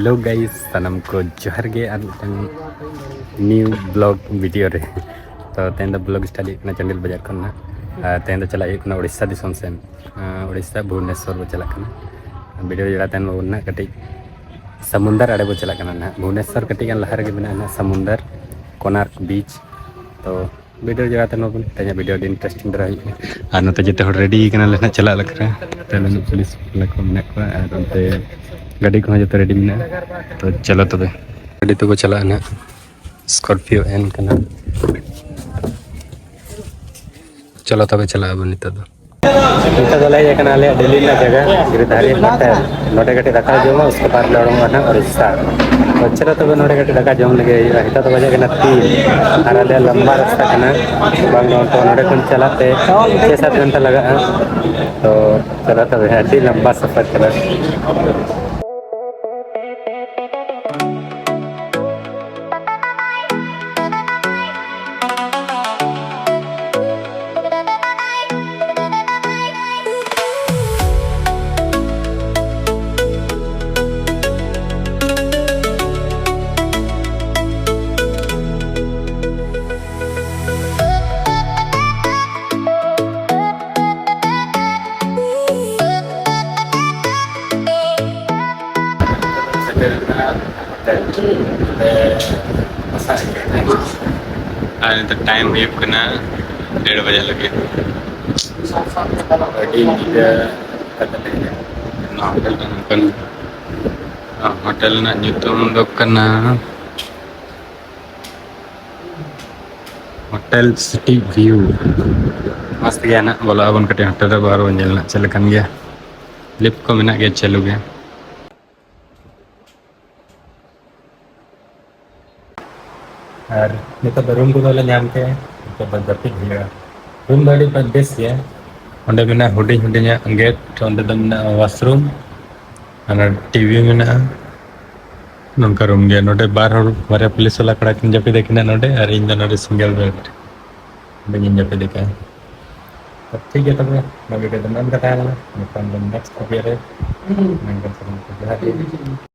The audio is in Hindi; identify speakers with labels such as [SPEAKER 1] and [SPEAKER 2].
[SPEAKER 1] हेलो गाइस सनम को जोहर गे और न्यू ब्लॉग वीडियो रे तो तेन ब्लॉग स्टार्ट करना चंडिल बाजार खन तेन चला उड़ीसा दिसम सेन उड़ीसा भुवनेश्वर बो चला वीडियो जरा तेन ना कटी समुंदर आड़े बो चला ना भुवनेश्वर कटी लहा रे मेना समुंदर कोणार्क बीच तो वीडियो जरा तेन तेज वीडियो इंटरेस्टिंग धरा और नते जिते रेडी ना चला तेन पुलिस को गाड़ी को जो रेडी में तो चलो तब गाड़ी तो चला स्कॉर्पियो एन करना चलो तब चला नित दिल्ली जगह गिरधारी होटल नोटे गटी दाका जमा उसके बाद लड़ूंगा उड़ीसा तो चलो तब नोटे गटी दाका जम लगे हिता तो बजे 3 और लंबा रास्ता तो नोटे खन चलाते 6-7 घंटा लगा तो चलो तब अभी लंबा सफर चला टाइम 1:30 बजे लगे होटल होटल सिटी व्यू मस्त गया ना बोला अब कटे होटल बाहर बन चल गया लिफ्ट को मिना गया चलू गया और नित रूम को नाम के जपी रूम बेस गया अंडे में हुडी गेट अंडे वाशरूम और टीवी में नौका रूम गया नोटे बार बारे पुलिस वाला कड़ा किन जपी देखना नोटे और इन नोटे सिंगल बेड इन जपी देखा तो ठीक है तब मैं वीडियो नेक्स्ट वीडियो